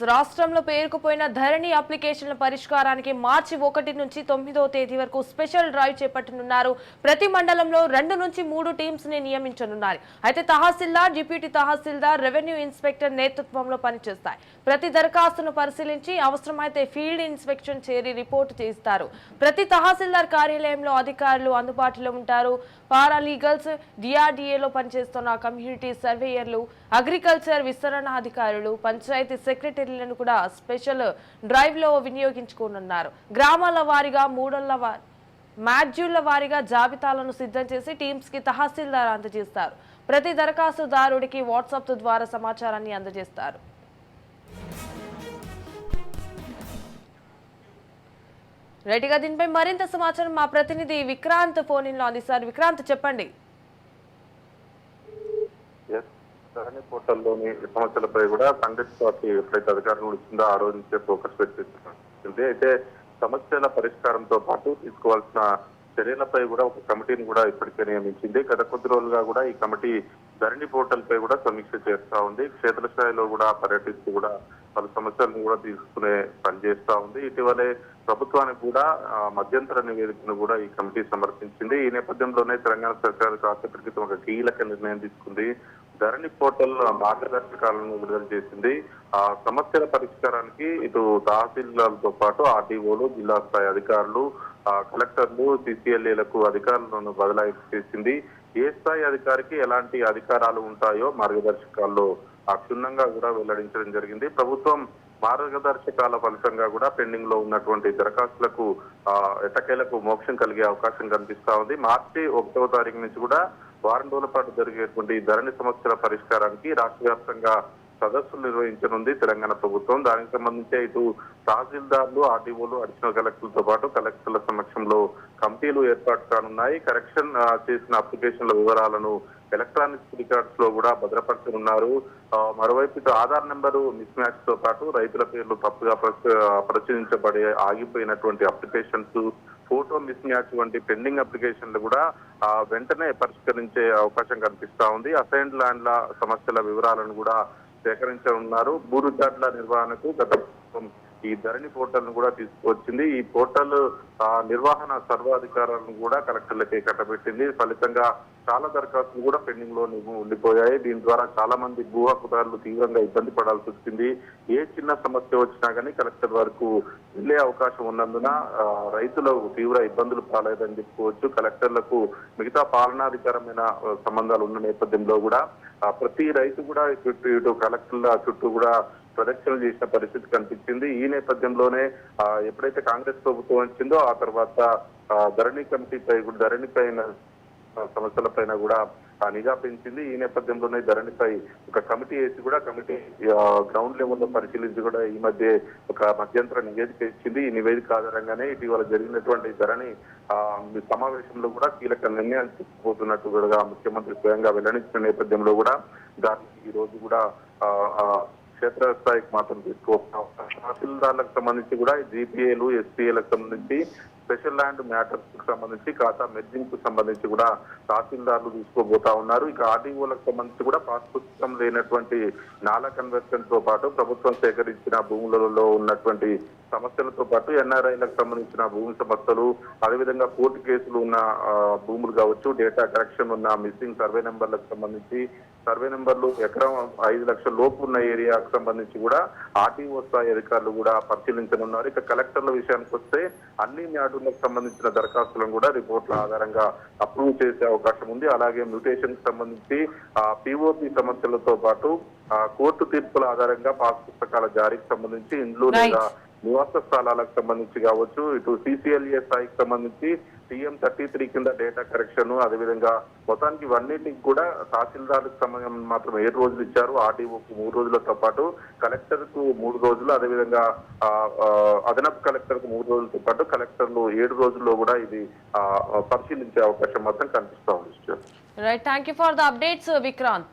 రాష్ట్రంలో పేరుకుపోయిన ధరణి అప్లికేషన్ల పరిష్కారానికి మార్చి 1 నుంచి 9వ తేదీ వరకు స్పెషల్ డ్రైవ్ చేపట్టనున్నారు. ప్రతి మండలంలో 2 నుంచి 3 టీమ్స్ ని నియమించనున్నారు. అయితే తహసీల్దార్, డిప్యూటీ తహసీల్దార్, రెవెన్యూ ఇన్స్పెక్టర్ నేతృత్వంలో పనిచేస్తాయి. ప్రతి దరఖాస్తును పరిశీలించి అవసరమైతే ఫీల్డ్ ఇన్స్పెక్షన్ చేరి రిపోర్టు చేస్తారు. ప్రతి తహసీల్దార్ కార్యాలయంలో అధికారులు అందుబాటులో ఉంటారు. పారాలీగల్స్, డిఆర్డీఏలో పనిచేస్తున్న కమ్యూనిటీ సర్వేయర్లు, అగ్రికల్చర్ విస్తరణ అధికారులు, పంచాయతీ సెక్రటరీలను కూడా స్పెషల్ డ్రైవ్ లో వినియోగించుకోనున్నారు. గ్రామాల వారీగా మాడ్యూళ్ల వారీగా జాబితాలను సిద్ధం చేసి టీమ్స్ కి తహసీల్దార్ అందజేస్తారు. ప్రతి దరఖాస్తుదారుడికి వాట్సాప్ ద్వారా సమాచారాన్ని అందజేస్తారు. రైట్గా దీనిపై మరింత సమాచారం మా ప్రతినిధి విక్రాంత్ ఫోన్ ఇన్ లో అందిస్తారు. విక్రాంత్, చెప్పండి. ధరణి పోర్టల్లోని సమస్యలపై కూడా కాంగ్రెస్ పార్టీ ఎప్పుడైతే అధికారంలో వచ్చిందో ఆ రోజు నుంచే ఫోకస్ పెట్టింది. అయితే సమస్యల పరిష్కారంతో పాటు తీసుకోవాల్సిన చర్యలపై కూడా ఒక కమిటీని కూడా ఇప్పటికే నియమించింది. గత కొద్ది రోజులుగా కూడా ఈ కమిటీ ధరణి పోర్టల్ పై కూడా సమీక్ష చేస్తా ఉంది. క్షేత్రస్థాయిలో కూడా పర్యటిస్తూ కూడా పలు సమస్యలను కూడా తీసుకునే పనిచేస్తా ఉంది. ఇటీవలే ప్రభుత్వానికి కూడా మధ్యంతర నివేదికను కూడా ఈ కమిటీ సమర్పించింది. ఈ నేపథ్యంలోనే తెలంగాణ సర్కారు కాసేపటి క్రితం ఒక కీలక నిర్ణయం తీసుకుంది. ధరణి పోర్టల్ మార్గదర్శకాలను విడుదల చేసింది. ఆ సమస్యల పరిష్కారానికి ఇటు తహసీల్దార్లతో పాటు ఆర్డీఓలు, జిల్లా స్థాయి అధికారులు, కలెక్టర్లు, సిసిఎల్ఏలకు అధికారులను బదలాయింపు చేసింది. ఏ స్థాయి అధికారికి ఎలాంటి అధికారాలు ఉంటాయో మార్గదర్శకాల్లో క్షుణ్ణంగా కూడా వెల్లడించడం జరిగింది. ప్రభుత్వం మార్గదర్శకాల ఫలితంగా కూడా పెండింగ్ లో ఉన్నటువంటి దరఖాస్తులకు ఎట్టకేలకు మోక్షం కలిగే అవకాశం కనిపిస్తా ఉంది. మార్చి 1వ తారీఖు నుంచి కూడా వారం రోజుల పాటు జరిగేటువంటి ధరణి సమస్యల పరిష్కారానికి రాష్ట్ర వ్యాప్తంగా సదస్సులు నిర్వహించనుంది తెలంగాణ ప్రభుత్వం. దానికి సంబంధించి ఇటు తహసీల్దార్లు, ఆర్డీఓలు, అడిషనల్ కలెక్టర్లతో పాటు కలెక్టర్ల సమక్షంలో కమిటీలు ఏర్పాటు కానున్నాయి. కరెక్షన్ చేసిన అప్లికేషన్ల వివరాలను ఎలక్ట్రానిక్ రికార్డ్స్ లో కూడా భద్రపరచనున్నారు. మరోవైపు ఇటు ఆధార్ నెంబరు మిస్ మ్యాచ్ తో పాటు రైతుల పేర్లు తప్పుగా పరిశీలించబడే ఆగిపోయినటువంటి అప్లికేషన్స్, ఫోటో మిస్ మ్యాచ్ వంటి పెండింగ్ అప్లికేషన్లు కూడా వెంటనే పరిష్కరించే అవకాశం కనిపిస్తా ఉంది. అసైన్డ్ ల్యాండ్ల సమస్యల వివరాలను కూడా సేకరించనున్నారు. భూ రికార్డుల నిర్వహణకు గత ఈ ధరణి పోర్టల్ ను కూడా తీసుకువచ్చింది. ఈ పోర్టల్ నిర్వహణ సర్వాధికారాలను కూడా కలెక్టర్లకే కట్టబెట్టింది. ఫలితంగా చాలా దరఖాస్తులు కూడా పెండింగ్ లో ఉండిపోయాయి. దీని ద్వారా చాలా మంది భూ హక్కుదారులు తీవ్రంగా ఇబ్బంది పడాల్సి వచ్చింది. ఏ చిన్న సమస్య వచ్చినా కానీ కలెక్టర్ వరకు వెళ్లే అవకాశం ఉన్నందున రైతులు తీవ్ర ఇబ్బందులు పాలేదని చెప్పుకోవచ్చు. కలెక్టర్లకు మిగతా పాలనాధికారమైన సంబంధాలు ఉన్న నేపథ్యంలో కూడా ప్రతి రైతు కూడా ఇటు కలెక్టర్ల చుట్టూ కూడా ప్రదక్షిణలు చేసిన పరిస్థితి కనిపించింది. ఈ నేపథ్యంలోనే ఎప్పుడైతే కాంగ్రెస్ ప్రభుత్వం వచ్చిందో ఆ తర్వాత ధరణి కమిటీపై ధరణిపైన సమస్యలపైన కూడా నిఘా పెంచింది. ఈ నేపథ్యంలోనే ధరణిపై ఒక కమిటీ వేసి కూడా కమిటీ గ్రౌండ్ లెవెల్లో పరిశీలించి కూడా ఈ మధ్య ఒక మధ్యంతర నివేదిక ఇచ్చింది. ఈ నివేదిక ఆధారంగానే ఇటీవల జరిగినటువంటి ధరణి సమావేశంలో కూడా కీలక నిర్ణయాలు తీసుకుపోతున్నట్టు కూడా ముఖ్యమంత్రి స్వయంగా వెల్లడించిన నేపథ్యంలో కూడా దాన్ని ఈ రోజు కూడా క్షేత్రస్థాయికి మాత్రం తీసుకోవడం. తహసీల్దార్లకు సంబంధించి కూడా జీపీఏలు, ఎస్పీఏలకు సంబంధించి స్పెషల్ ల్యాండ్ మ్యాటర్స్ కు సంబంధించి ఖాతా మెర్జింగ్ కు సంబంధించి కూడా తహసీల్దార్లు తీసుకోబోతా ఉన్నారు. ఇక ఆర్డీఓలకు సంబంధించి కూడా పాస్ పుస్తకం లేనటువంటి నాలా కన్వర్షన్ తో పాటు ప్రభుత్వం సేకరించిన భూములలో ఉన్నటువంటి సమస్యలతో పాటు ఎన్ఆర్ఐలకు సంబంధించిన భూమి సమస్యలు, అదేవిధంగా కోర్టు కేసులు ఉన్న భూములు కావచ్చు, డేటా కరెక్షన్ ఉన్న మిస్సింగ్ సర్వే నెంబర్లకు సంబంధించి సర్వే నెంబర్లు ఎకరం 5 లక్షల లోపు ఉన్న ఏరియాకు సంబంధించి కూడా ఆర్టీఓ స్థాయి అధికారులు కూడా పరిశీలించనున్నారు. ఇక కలెక్టర్ల విషయానికి వస్తే అన్ని మ్యాటర్లకు సంబంధించిన దరఖాస్తులను కూడా రిపోర్ట్ల ఆధారంగా అప్రూవ్ చేసే అవకాశం ఉంది. అలాగే మ్యూటేషన్ కి సంబంధించి పిఓపి సమస్యలతో పాటు కోర్టు తీర్పుల ఆధారంగా పాస్ పుస్తకాల జారీకి సంబంధించి ఇండ్లు లేదా నివాస స్థలాలకు సంబంధించి కావచ్చు, ఇటు సిసిఎల్ఏ స్థాయికి సంబంధించి టీఎం 33 కింద డేటా కరెక్షన్, అదేవిధంగా మొత్తానికి ఇవన్నిటికి కూడా తహసీల్దార్లకు సమయం మాత్రం 7 రోజులు ఇచ్చారు. ఆర్డీఓకు 3 రోజులతో పాటు కలెక్టర్ కు 3 రోజులు, అదేవిధంగా అదనపు కలెక్టర్ కు 3 రోజులతో పాటు కలెక్టర్లు 7 రోజుల్లో కూడా ఇది పరిశీలించే అవకాశం మాత్రం కనిపిస్తా ఉంది. Right, thank you for the updates Vikrant.